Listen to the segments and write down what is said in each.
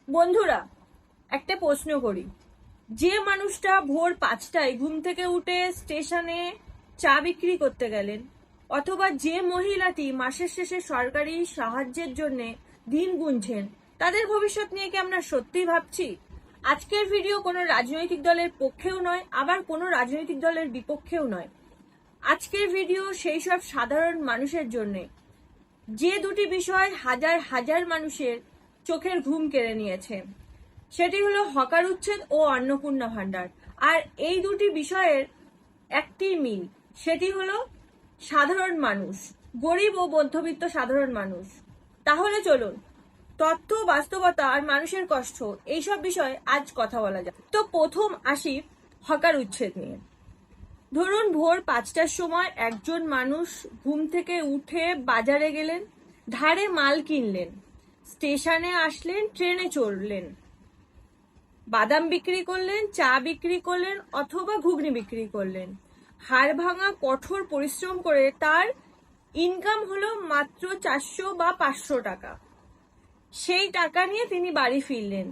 বন্ধুরা, একটা প্রশ্ন করি। যে মানুষটা ভোর 5টায় ঘুম থেকে উঠে স্টেশনে চা বিক্রি করতে গেলেন, অথবা যে মহিলাটি মাসের শেষে সরকারি সাহায্যের জন্য দিন গুনছেন, তাদের ভবিষ্যৎ নিয়ে কি আমরা সত্যিই ভাবছি? আজকের ভিডিও কোনো রাজনৈতিক দলের পক্ষেও নয়, আবার কোনো রাজনৈতিক দলের বিপক্ষেও নয়। আজকের ভিডিও সেই সব সাধারণ মানুষের জন্য যে দুটি বিষয় হাজার হাজার মানুষের চোখের ঘুম কেড়ে নিয়েছে। সেটি হলো হকার উচ্ছেদ ও অন্নপূর্ণা ভান্ডার। আর এই দুটি বিষয়ের একটি মিল, সেটি হলো সাধারণ মানুষ, গরিব ও মধ্যবিত্ত সাধারণ মানুষ। তাহলে চলুন তথ্য, বাস্তবতা আর মানুষের কষ্ট এইসব বিষয়ে আজ কথা বলা যাক। তো প্রথম আসি হকার উচ্ছেদ নিয়ে। ধরুন ভোর 5টার সময় একজন মানুষ ঘুম থেকে উঠে বাজারে গেলেন, ধারে মাল কিনলেন, স্টেশনে আসলেন, ট্রেনে চড়লেন, বাদাম বিক্রি করলেন, চা বিক্রি করলেন, অথবা ঘুগনি বিক্রি করলেন। হাড় ভাঙা কঠোর পরিশ্রম করে তার ইনকাম হলো মাত্র 400 বা 500 টাকা। সেই টাকা নিয়ে তিনি বাড়ি ফিরলেন,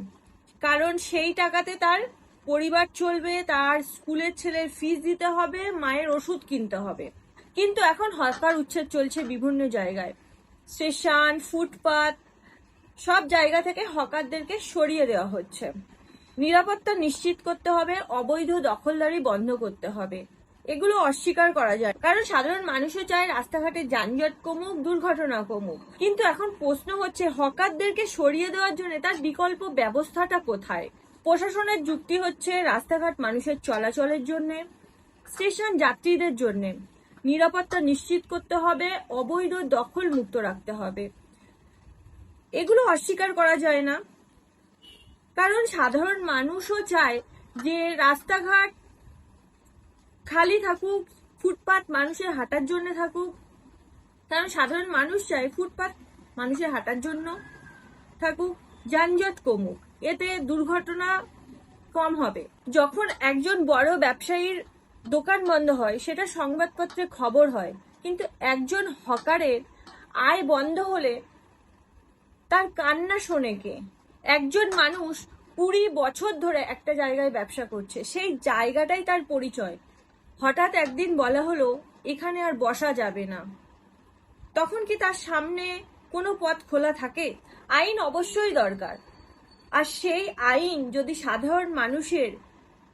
কারণ সেই টাকাতে তার পরিবার চলবে, তার স্কুলের ছেলের ফিস দিতে হবে, মায়ের ওষুধ কিনতে হবে। কিন্তু এখন হকার উচ্ছেদ চলছে বিভিন্ন জায়গায়, স্টেশন, ফুটপাত, সব জায়গা থেকে হকারদেরকে সরিয়ে দেওয়া হচ্ছে। নিরাপত্তা নিশ্চিত করতে হবে, অবৈধ দখলদারি বন্ধ করতে হবে। এগুলো অস্বীকার করা যায়, কারণ সাধারণ মানুষও চায় রাস্তাঘাটে যানজট কমুক, দুর্ঘটনা কমুক। কিন্তু এখন প্রশ্ন হচ্ছে, হকারদেরকে সরিয়ে দেওয়ার জন্য তার বিকল্প ব্যবস্থাটা কোথায়? প্রশাসনের যুক্তি হচ্ছে রাস্তাঘাট মানুষের চলাচলের জন্য, স্টেশন যাত্রীদের জন্য। নিরাপত্তা নিশ্চিত করতে হবে, অবৈধ দখল মুক্ত রাখতে হবে। এগুলো অস্বীকার করা যায় না, কারণ সাধারণ মানুষও চায় যে রাস্তাঘাট খালি থাকুক, ফুটপাত মানুষের হাঁটার জন্য থাকুক। কারণ সাধারণ মানুষ চায় ফুটপাত মানুষের হাঁটার জন্য থাকুক, যানজট কমুক, এতে দুর্ঘটনা কম হবে। যখন একজন বড় ব্যবসায়ীর দোকান বন্ধ হয়, সেটা সংবাদপত্রে খবর হয়, কিন্তু একজন হকারের আয় বন্ধ হলে তার কান্না শোনে কে? একজন মানুষ 20 বছর ধরে একটা জায়গায় ব্যবসা করছে, সেই জায়গাটাই তার পরিচয়। হঠাৎ একদিন বলা হলো এখানে আর বসা যাবে না, তখন কি তার সামনে কোনো পথ খোলা থাকে? আইন অবশ্যই দরকার, আর সেই আইন যদি সাধারণ মানুষের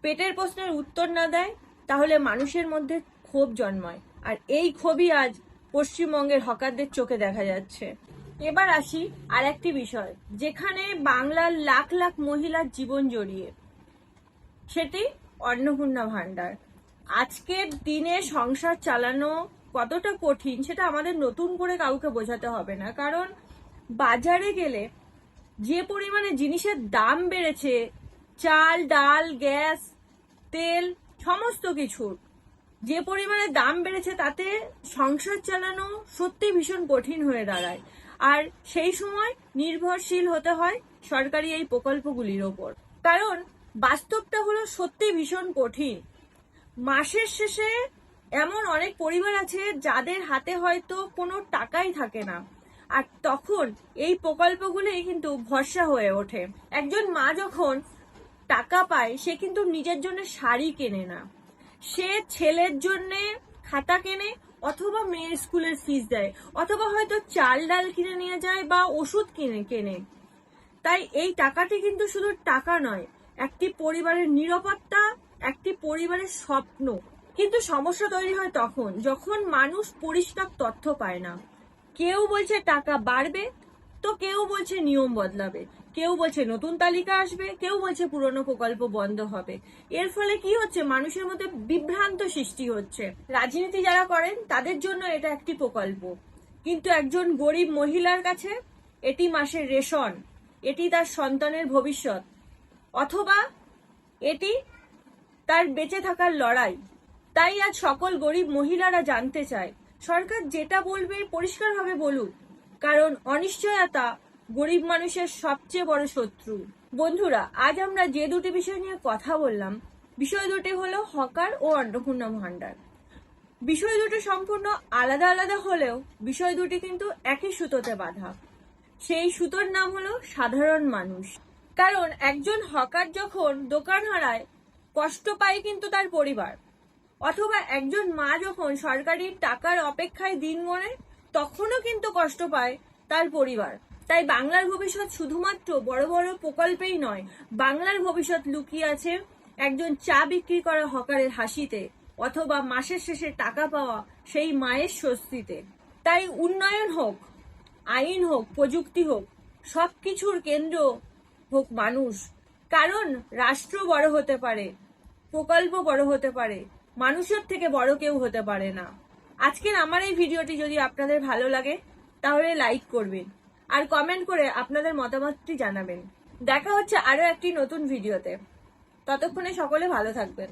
পেটের প্রশ্নের উত্তর না দেয়, তাহলে মানুষের মধ্যে ক্ষোভ জন্মায়। আর এই ক্ষোভই আজ পশ্চিমবঙ্গের হকারদের চোখে দেখা যাচ্ছে। এবার আসি আর একটি বিষয়, যেখানে বাংলার লাখ লাখ মহিলার জীবন জড়িয়ে, সেটি অন্নপূর্ণা ভান্ডার। আজকের দিনে সংসার চালানো কতটা কঠিন সেটা আমাদের নতুন করে কাউকে বোঝাতে হবে না, কারণ বাজারে গেলে যে পরিমাণে জিনিসের দাম বেড়েছে, চাল, ডাল, গ্যাস, তেল, সমস্ত কিছুর যে পরিমাণে দাম বেড়েছে, তাতে সংসার চালানো সত্যি ভীষণ কঠিন হয়ে দাঁড়ায়। আর সেই সময় নির্ভরশীল হতে হয় সরকারি এই প্রকল্পগুলির ওপর, কারণ বাস্তবটা হলো সত্যি ভীষণ কঠিন। মাসের শেষে এমন অনেক পরিবার আছে যাদের হাতে হয়তো কোনো টাকাই থাকে না, আর তখন এই প্রকল্পগুলি কিন্তু ভরসা হয়ে ওঠে। একজন মা যখন টাকা পায়, সে কিন্তু নিজের জন্য শাড়ি কেনে না, সে ছেলের জন্য খাতা কেনে, অথবা মেয়ের স্কুলের ফিস দেয়, অথবা হয়তো চাল ডাল কিনে নিয়ে যায় বা ওষুধ কেনে। তাই এই টাকাটি কিন্তু শুধু টাকা নয়, একটি পরিবারের নিরাপত্তা, একটি পরিবারের স্বপ্ন। কিন্তু সমস্যা তৈরি হয় তখন যখন মানুষ পরিষ্কার তথ্য পায় না। কেউ বলছে টাকা বাড়বে, তো কেউ বলছে নিয়ম বদলাবে, কেউ বলছে নতুন তালিকা আসবে, কেউ বলছে পুরনো প্রকল্প বন্ধ হবে। এর ফলে কি হচ্ছে? মানুষের মধ্যে বিভ্রান্ত সৃষ্টি হচ্ছে। রাজনীতি যারা করেন তাদের জন্য এটা একটি প্রকল্প, কিন্তু একজন গরিব মহিলার কাছে এটি মাসের রেশন, এটি তার সন্তানের ভবিষ্যৎ, অথবা এটি তার বেঁচে থাকার লড়াই। তাই আজ সকল গরিব মহিলারা জানতে চায়, সরকার যেটা বলবে পরিষ্কারভাবে বলুক, কারণ অনিশ্চয়তা গরিব মানুষের সবচেয়ে বড় শত্রু। বন্ধুরা, আজ আমরা যে দুটি বিষয় নিয়ে কথা বললাম, বিষয় দুটি হলো হকার ও অন্নপূর্ণা ভান্ডার। বিষয় দুটি সম্পূর্ণ আলাদা আলাদা হলেও বিষয় দুটি কিন্তু একই সুতোতে বাঁধা। সেই সুতোর নাম হলো সাধারণ মানুষ। কারণ একজন হকার যখন দোকান হারায় কষ্ট পায় কিন্তু তার পরিবার, অথবা একজন মা যখন সরকারি টাকার অপেক্ষায় দিন গড়ে তখনও কিন্তু কষ্ট পায় তার পরিবার। তাই বাংলার ভবিষ্যৎ শুধুমাত্র বড় বড় প্রকল্পেই নয়, বাংলার ভবিষ্যৎ লুকিয়ে আছে একজন চা বিক্রি করা হকারের হাসিতে, অথবা মাসের শেষে টাকা পাওয়া সেই মায়ের স্বস্তিতে। তাই উন্নয়ন হোক, আইন হোক, প্রযুক্তি হোক, সবকিছুর কেন্দ্র হোক মানুষ। কারণ রাষ্ট্র বড় হতে পারে, প্রকল্প বড় হতে পারে, মানুষের থেকে বড় কেউ হতে পারে না। আজকের আমার এই ভিডিওটি যদি আপনাদের ভালো লাগে তাহলে লাইক করবেন আর কমেন্ট করে আপনাদের মতামতটি জানাবেন। দেখা হচ্ছে আরো একটি নতুন ভিডিওতে। ততক্ষণে সকলে ভালো থাকবেন।